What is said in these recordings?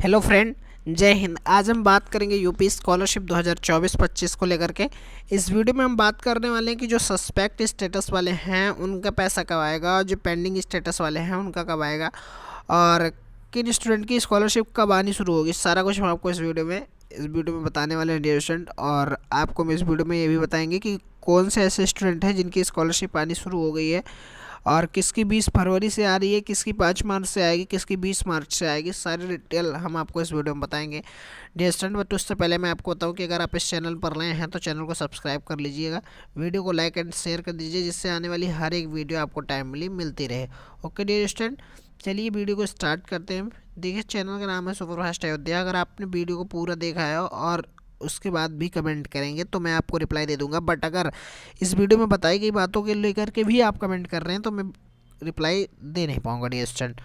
Hello friend, जय हिंद। आज हम बात करेंगे यूपी स्कॉलरशिप 2024-25 को लेकर के। इस वीडियो में हम बात करने वाले हैं कि जो सस्पेक्ट स्टेटस वाले हैं उनका पैसा कब आएगा और जो पेंडिंग स्टेटस वाले हैं उनका कब आएगा और किन स्टूडेंट की स्कॉलरशिप कब आनी शुरू होगी। सारा कुछ हम आपको इस वीडियो में बताने वाले हैं डियर स्टूडेंट। और आपको हम इस वीडियो में ये भी बताएंगे कि कौन से ऐसे स्टूडेंट हैं जिनकी स्कॉलरशिप आनी शुरू हो गई है और किसकी 20 फरवरी से आ रही है, किसकी 5 मार्च से आएगी, किसकी 20 मार्च से आएगी। सारी डिटेल हम आपको इस वीडियो में बताएंगे डियर स्टूडेंट। बट उससे पहले मैं आपको बताऊं कि अगर आप इस चैनल पर नए हैं तो चैनल को सब्सक्राइब कर लीजिएगा, वीडियो को लाइक एंड शेयर कर दीजिए जिससे आने वाली हर एक वीडियो आपको टाइमली मिलती रहे। ओके डियर स्टूडेंट, चलिए वीडियो को स्टार्ट करते हैं। देखिए, चैनल का नाम है सुपरफास्ट अयोध्या। अगर आपने वीडियो को पूरा देखा है और उसके बाद भी कमेंट करेंगे तो मैं आपको रिप्लाई दे दूंगा। बट अगर इस वीडियो में बताई गई बातों के लेकर के भी आप कमेंट कर रहे हैं तो मैं रिप्लाई दे नहीं पाऊंगा dear student.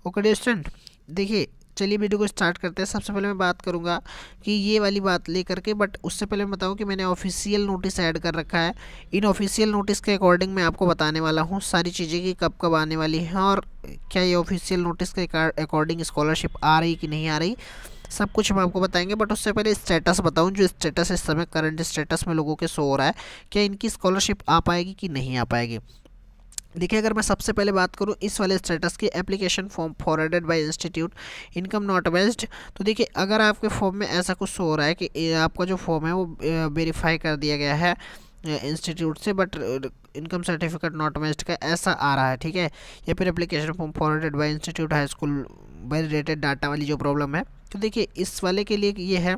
Okay dear student, देखिए चलिए वीडियो को स्टार्ट करते हैं। सबसे पहले मैं बात करूंगा कि ये वाली बात लेकर के, बट उससे पहले मैं बताऊं कि मैंने ऑफिशियल नोटिस ऐड कर रखा है। इन ऑफिशियल नोटिस के अकॉर्डिंग मैं आपको बताने वाला हूँ सारी चीज़ें कि कब कब आने वाली हैं और क्या ये ऑफिशियल नोटिस के अकॉर्डिंग स्कॉलरशिप आ रही कि नहीं आ रही, सब कुछ हम आपको बताएंगे। बट उससे पहले स्टेटस बताऊं, जो स्टेटस इस समय करंट स्टेटस में लोगों के शो हो रहा है, क्या इनकी स्कॉलरशिप आ पाएगी कि नहीं आ पाएगी। देखिए, अगर मैं सबसे पहले बात करूं इस वाले स्टेटस की, application form forwarded bye institute, income not based. तो देखिए, अगर आपके फॉर्म में ऐसा कुछ शो हो रहा है कि आपका जो फॉर्म है वो वेरीफाई कर दिया गया है इंस्टीट्यूट से, but income certificate not matched का ऐसा आ रहा है, ठीक है, या फिर application form forwarded bye institute high school validated data वाली जो प्रॉब्लम है, तो देखिए इस वाले के लिए ये है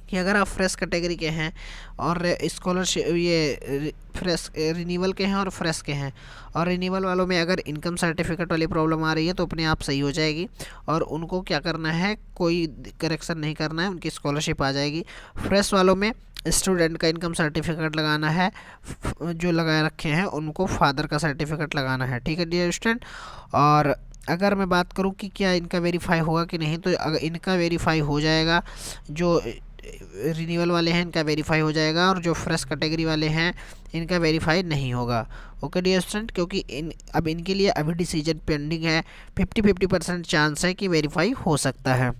कि अगर आप फ्रेश कैटेगरी के हैं और स्कॉलरशिप ये फ्रेश रिन्यूअल के हैं और फ्रेश के हैं, और रिन्यूअल वालों में अगर इनकम सर्टिफिकेट वाली प्रॉब्लम आ रही है तो अपने आप सही हो जाएगी और उनको क्या करना है, कोई करेक्शन नहीं करना है, उनकी स्कॉलरशिप आ जाएगी। फ्रेश वालों में स्टूडेंट का इनकम सर्टिफिकेट लगाना है, जो लगा रखे हैं उनको फादर का सर्टिफिकेट लगाना है, ठीक है डियर स्टूडेंट। और अगर मैं बात करूं कि क्या इनका वेरीफाई होगा कि नहीं, तो अगर इनका वेरीफाई हो जाएगा, जो रिन्यूअल वाले हैं इनका वेरीफाई हो जाएगा और जो फ्रेश कैटेगरी वाले हैं इनका वेरीफाई नहीं होगा। ओके डियर स्टूडेंट, क्योंकि अब इनके लिए अभी डिसीजन पेंडिंग है, 50% चांस है कि वेरीफाई हो सकता है।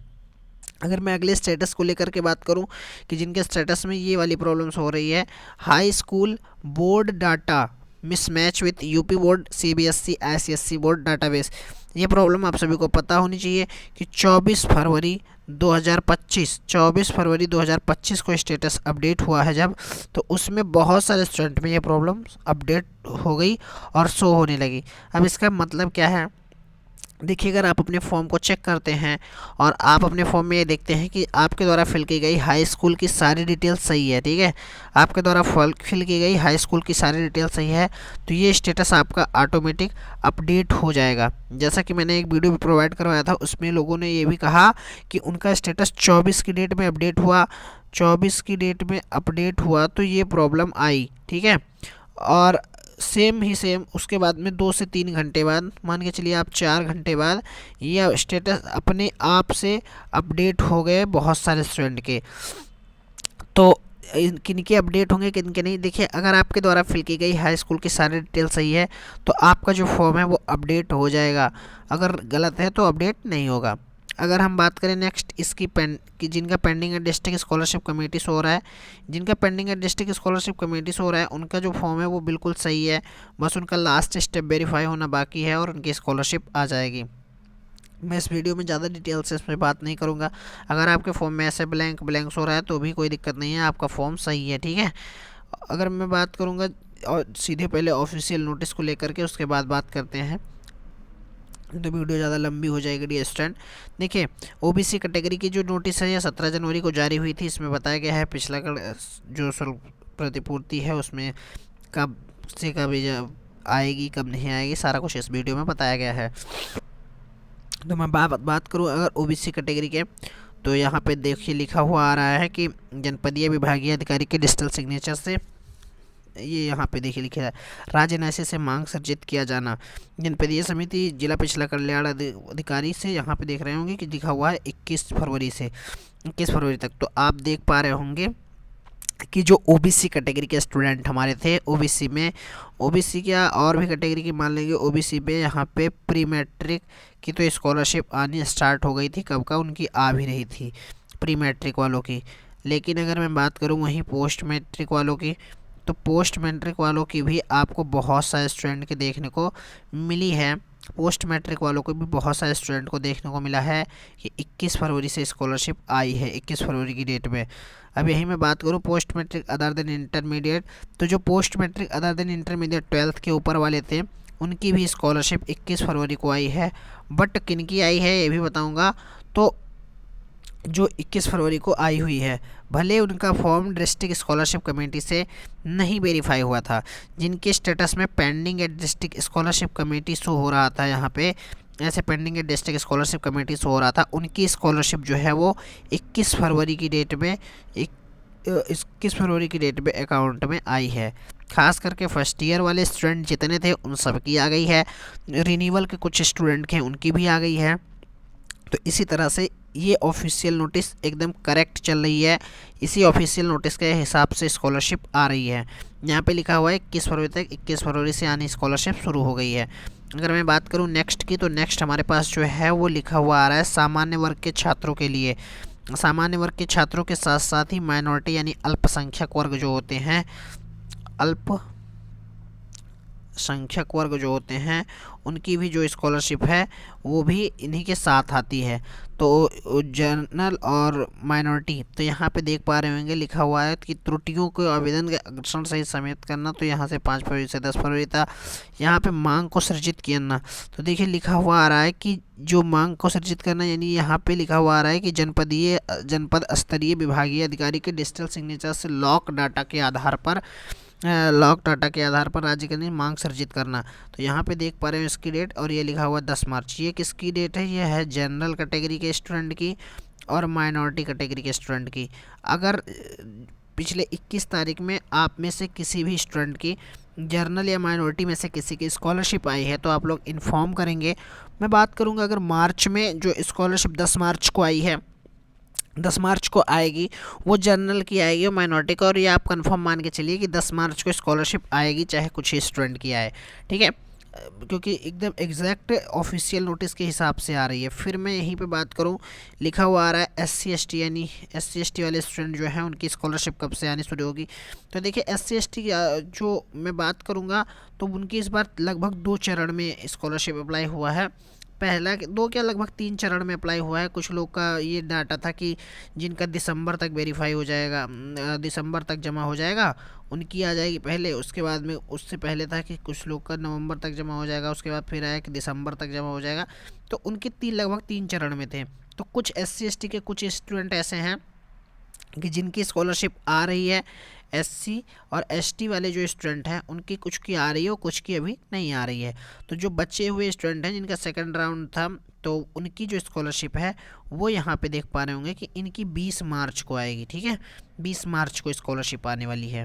अगर मैं अगले स्टेटस को लेकर के बात करूं कि जिनके स्टेटस में ये वाली प्रॉब्लम्स हो रही है, high school board data mismatch with UP board CBSE ICSE board database, ये प्रॉब्लम आप सभी को पता होनी चाहिए कि 24 फरवरी 2025 को स्टेटस अपडेट हुआ है जब, तो उसमें बहुत सारे स्टूडेंट में ये प्रॉब्लम अपडेट हो गई और शो होने लगी। अब इसका मतलब क्या है, देखिए, अगर आप अपने फॉर्म को चेक करते हैं और आप अपने फॉर्म में ये देखते हैं कि आपके द्वारा फिल की गई हाई स्कूल की सारी डिटेल सही है, ठीक है, आपके द्वारा फिल की गई हाई स्कूल की सारी डिटेल सही है, तो ये स्टेटस आपका ऑटोमेटिक अपडेट हो जाएगा। जैसा कि मैंने एक वीडियो भी प्रोवाइड करवाया था, उसमें लोगों ने ये भी कहा कि उनका स्टेटस 24 की डेट में अपडेट हुआ, 24 की डेट में अपडेट हुआ तो ये प्रॉब्लम आई, ठीक है। और सेम उसके बाद में 2 से 3 घंटे बाद, मान के चलिए आप 4 घंटे बाद, ये स्टेटस अपने आप से अपडेट हो गए बहुत सारे स्टूडेंट के। तो किन के अपडेट होंगे किन के नहीं, देखिए, अगर आपके द्वारा फिल की गई हाई स्कूल की सारी डिटेल सही है तो आपका जो फॉर्म है वो अपडेट हो जाएगा, अगर गलत है तो अपडेट नहीं होगा। अगर हम बात करें नेक्स्ट इसकी कि जिनका पेंडिंग है डिस्ट्रिक्ट स्कॉलरशिप कमेटी शो हो रहा है, जिनका पेंडिंग है डिस्ट्रिक्ट स्कॉलरशिप कमेटी शो हो रहा है उनका जो फॉर्म है वो बिल्कुल सही है, बस उनका लास्ट स्टेप वेरीफाई होना बाकी है और उनकी स्कॉलरशिप आ जाएगी। मैं इस वीडियो में ज़्यादा डिटेल से इसमें बात नहीं करूँगा। अगर आपके फॉर्म में ऐसे ब्लैंक हो रहा है तो भी कोई दिक्कत नहीं है, आपका फॉर्म सही है, ठीक है। अगर मैं बात करूँगा और सीधे पहले ऑफिशियल नोटिस को लेकर के उसके बाद बात करते हैं, तो वीडियो ज़्यादा लंबी हो जाएगी डियर स्टूडेंट। देखिए, ओबीसी कैटेगरी की जो नोटिस है ये 17 जनवरी को जारी हुई थी। इसमें बताया गया है पिछला जो शुल्क प्रतिपूर्ति है उसमें कब से कब आएगी कब नहीं आएगी, सारा कुछ इस वीडियो में बताया गया है। तो मैं बात करूँ अगर ओबीसी कैटेगरी के, तो यहाँ पे देखिए लिखा हुआ आ रहा है कि जनपदीय विभागीय अधिकारी के डिजिटल सिग्नेचर से, ये यहाँ पे देखिए लिखा है, राज्य न्याय से मांग सर्जित किया जाना, जनपदीय समिति जिला पिछला कल्याण अधिकारी से, यहाँ पे देख रहे होंगे कि लिखा हुआ है 21 फरवरी से 21 फरवरी तक। तो आप देख पा रहे होंगे कि जो ओबीसी कैटेगरी के स्टूडेंट हमारे थे, ओबीसी में, ओबीसी क्या और भी कैटेगरी की मान लेंगे, ओबीसी में यहाँ पे प्री मैट्रिक की तो स्कॉलरशिप आनी स्टार्ट हो गई थी, कब का उनकी आ भी रही थी प्री मैट्रिक वालों की। लेकिन अगर मैं बात करूँ वहीं पोस्ट मैट्रिक वालों की, तो पोस्ट मैट्रिक वालों की भी आपको बहुत सारे स्टूडेंट के देखने को मिली है। पोस्ट मैट्रिक वालों को भी बहुत सारे स्टूडेंट को देखने को मिला है कि 21 फरवरी से स्कॉलरशिप आई है, 21 फरवरी की डेट में। अब यही मैं बात करूँ post matric other than intermediate, तो जो post matric other than intermediate 12th के ऊपर वाले थे उनकी भी स्कॉलरशिप 21 फरवरी को आई है। बट किन की आई है ये भी बताऊँगा। तो जो 21 फरवरी को आई हुई है, भले उनका फॉर्म डिस्ट्रिक्ट स्कॉलरशिप कमेटी से नहीं वेरीफाई हुआ था, जिनके स्टेटस में pending at district scholarship committee show हो रहा था, यहाँ पे ऐसे pending at district scholarship committee show हो रहा था, उनकी स्कॉलरशिप जो है वो 21 फरवरी की डेट में 21 फरवरी की डेट में अकाउंट में आई है। खास करके फर्स्ट ईयर वाले स्टूडेंट जितने थे उन सब की आ गई है, रिन्यूअल के कुछ स्टूडेंट हैं उनकी भी आ गई है। तो इसी तरह से ये ऑफिशियल नोटिस एकदम करेक्ट चल रही है, इसी ऑफिशियल नोटिस के हिसाब से स्कॉलरशिप आ रही है। यहाँ पे लिखा हुआ है 21 फरवरी तक, 21 फरवरी से आनी स्कॉलरशिप शुरू हो गई है। अगर मैं बात करूँ नेक्स्ट की, तो नेक्स्ट हमारे पास जो है वो लिखा हुआ आ रहा है सामान्य वर्ग के छात्रों के लिए। सामान्य वर्ग के छात्रों के साथ साथ ही माइनॉरिटी यानी अल्पसंख्यक वर्ग जो होते हैं, संख्यक वर्ग जो होते हैं उनकी भी जो स्कॉलरशिप है वो भी इन्हीं के साथ आती है। तो जनरल और माइनॉरिटी, तो यहाँ पे देख पा रहे होंगे लिखा हुआ है कि त्रुटियों को आवेदन के अग्रसर सहित समेत करना, तो यहाँ से 5 फरवरी से 10 फरवरी तक यहाँ पे मांग को सृजित करना। तो देखिए लिखा हुआ आ रहा है कि जो मांग को सृजित करना, यानी यहाँ पे लिखा हुआ आ रहा है कि जनपद स्तरीय विभागीय अधिकारी के डिजिटल सिग्नेचर से लॉक डाटा के आधार पर राज्य के लिए मांग सर्जित करना। तो यहाँ पे देख पा रहे हो इसकी डेट, और ये लिखा हुआ 10 मार्च। ये किसकी डेट है? ये है जनरल कैटेगरी के स्टूडेंट की और माइनॉरिटी कैटेगरी के स्टूडेंट की। अगर पिछले 21 तारीख में आप में से किसी भी स्टूडेंट की जनरल या माइनॉरिटी में से किसी की स्कॉलरशिप आई है तो आप लोग इन्फॉर्म करेंगे। मैं बात करूँगा अगर मार्च में जो स्कॉलरशिप 10 मार्च को आई है, 10 मार्च को आएगी, वो जनरल की आएगी और माइनॉरिटी का, और ये आप कंफर्म मान के चलिए कि 10 मार्च को स्कॉलरशिप आएगी चाहे कुछ ही स्टूडेंट की आए, ठीक है, क्योंकि एकदम एग्जैक्ट ऑफिशियल नोटिस के हिसाब से आ रही है। फिर मैं यहीं पे बात करूं, लिखा हुआ आ रहा है SC/ST, यानी SC/ST वाले स्टूडेंट जो हैं उनकी स्कॉलरशिप कब से आनी शुरू होगी। तो देखिए SC/ST जो मैं बात करूँगा तो उनकी इस बार लगभग 2 चरण में स्कॉलरशिप अप्लाई हुआ है। पहला 2 क्या लगभग 3 चरण में अप्लाई हुआ है। कुछ लोग का ये डाटा था कि जिनका दिसंबर तक वेरीफाई हो जाएगा, दिसंबर तक जमा हो जाएगा, उनकी आ जाएगी पहले। उसके बाद में उससे पहले था कि कुछ लोग का नवंबर तक जमा हो जाएगा, उसके बाद फिर आया कि दिसंबर तक जमा हो जाएगा। तो उनके लगभग 3 चरण में थे। तो कुछ SC/ST के कुछ स्टूडेंट ऐसे हैं कि जिनकी स्कॉलरशिप आ रही है, SC और ST वाले जो स्टूडेंट हैं उनकी कुछ की आ रही है और कुछ की अभी नहीं आ रही है। तो जो बचे हुए स्टूडेंट हैं जिनका सेकंड राउंड था, तो उनकी जो स्कॉलरशिप है वो यहाँ पे देख पा रहे होंगे कि इनकी 20 मार्च को आएगी, ठीक है, 20 मार्च को स्कॉलरशिप आने वाली है।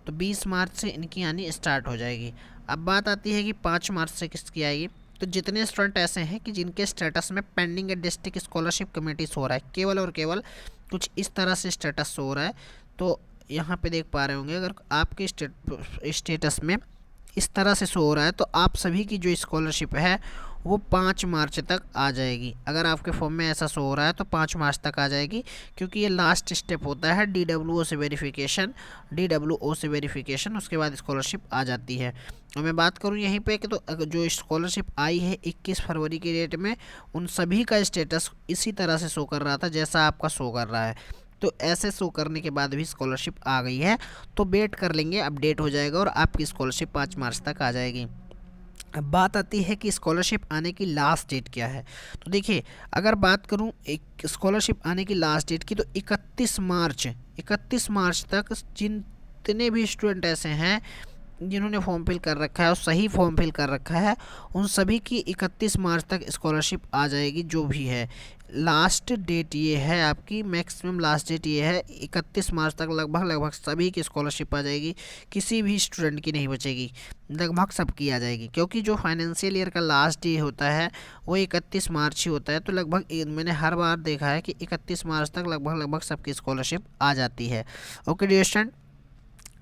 तो 20 मार्च से इनकी आनी स्टार्ट हो जाएगी। अब बात आती है कि 5 मार्च से किसकी आएगी। तो जितने स्टूडेंट ऐसे हैं कि जिनके स्टेटस में pending at district scholarship committee show हो रहा है, केवल और केवल कुछ इस तरह से स्टेटस शो हो रहा है, तो यहाँ पे देख पा रहे होंगे अगर आपके स्टेटस में इस तरह से शो हो रहा है तो आप सभी की जो स्कॉलरशिप है वो 5 मार्च तक आ जाएगी। अगर आपके फॉर्म में ऐसा शो हो रहा है तो 5 मार्च तक आ जाएगी, क्योंकि ये लास्ट स्टेप होता है DWO से वेरिफिकेशन, उसके बाद स्कॉलरशिप आ जाती है। और मैं बात करूँ यहीं पे कि तो जो स्कॉलरशिप आई है 21 फरवरी की डेट में, उन सभी का स्टेटस इसी तरह से शो कर रहा था जैसा आपका शो कर रहा है। तो ऐसे शो करने के बाद भी स्कॉलरशिप आ गई है, तो वेट कर लेंगे, अपडेट हो जाएगा और आपकी स्कॉलरशिप 5 मार्च तक आ जाएगी। अब बात आती है कि स्कॉलरशिप आने की लास्ट डेट क्या है। तो देखिए अगर बात करूं एक स्कॉलरशिप आने की लास्ट डेट की, तो 31 मार्च तक जितने भी स्टूडेंट ऐसे हैं जिन्होंने फॉर्म फिल कर रखा है और सही फॉर्म फिल कर रखा है, उन सभी की 31 मार्च तक स्कॉलरशिप आ जाएगी। जो भी है लास्ट डेट ये है आपकी, मैक्सिमम लास्ट डेट ये है 31 मार्च तक लगभग सभी की स्कॉलरशिप आ जाएगी, किसी भी स्टूडेंट की नहीं बचेगी, लगभग सबकी आ जाएगी। क्योंकि जो फाइनेंशियल ईयर का लास्ट डे होता है वो 31 मार्च ही होता है, तो लगभग मैंने हर बार देखा है कि 31 मार्च तक लगभग सबकी स्कॉलरशिप आ जाती है। ओके डियर स्टूडेंट,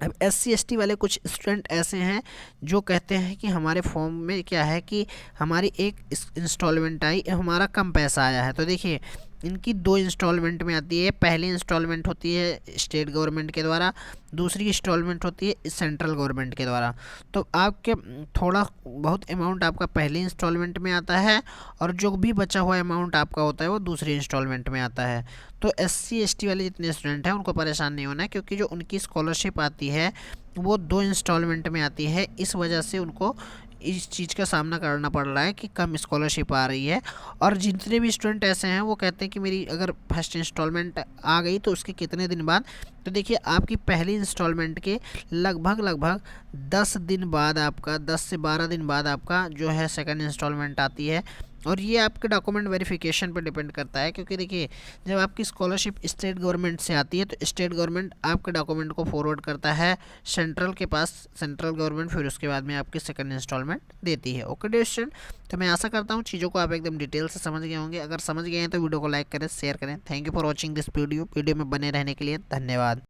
अब SC ST वाले कुछ स्टूडेंट ऐसे हैं जो कहते हैं कि हमारे फॉर्म में क्या है कि हमारी एक इंस्टॉलमेंट आई, हमारा कम पैसा आया है। तो देखिए इनकी 2 इंस्टॉलमेंट में आती है। पहली इंस्टॉलमेंट होती है स्टेट गवर्नमेंट के द्वारा, दूसरी इंस्टॉलमेंट होती है सेंट्रल गवर्नमेंट के द्वारा। तो आपके थोड़ा बहुत अमाउंट आपका पहली इंस्टॉलमेंट में आता है और जो भी बचा हुआ अमाउंट आपका होता है वो दूसरी इंस्टॉलमेंट में आता है। तो SC ST वाले जितने स्टूडेंट हैं उनको परेशान नहीं होना है, क्योंकि जो उनकी स्कॉलरशिप आती है वो 2 इंस्टॉलमेंट में आती है। इस वजह से उनको इस चीज़ का सामना करना पड़ रहा है कि कम स्कॉलरशिप आ रही है। और जितने भी स्टूडेंट ऐसे हैं वो कहते हैं कि मेरी अगर फर्स्ट इंस्टॉलमेंट आ गई तो उसके कितने दिन बाद, तो देखिए आपकी पहली इंस्टॉलमेंट के लगभग 10 दिन बाद आपका 10 से 12 दिन बाद आपका जो है सेकंड इंस्टॉलमेंट आती है। और ये आपके डॉक्यूमेंट वेरिफिकेशन पर डिपेंड करता है, क्योंकि देखिए जब आपकी स्कॉलरशिप स्टेट गवर्नमेंट से आती है तो स्टेट गवर्नमेंट आपके डॉक्यूमेंट को फॉरवर्ड करता है सेंट्रल के पास, सेंट्रल गवर्नमेंट फिर उसके बाद में आपकी सेकंड इंस्टॉलमेंट देती है। ओके डियर स्टूडेंट, तो मैं आशा करता हूँ चीज़ों को आप एकदम डिटेल से समझ गए होंगे। अगर समझ गए हैं तो वीडियो को लाइक करें, शेयर करें। Thank you for watching this video में बने रहने के लिए धन्यवाद।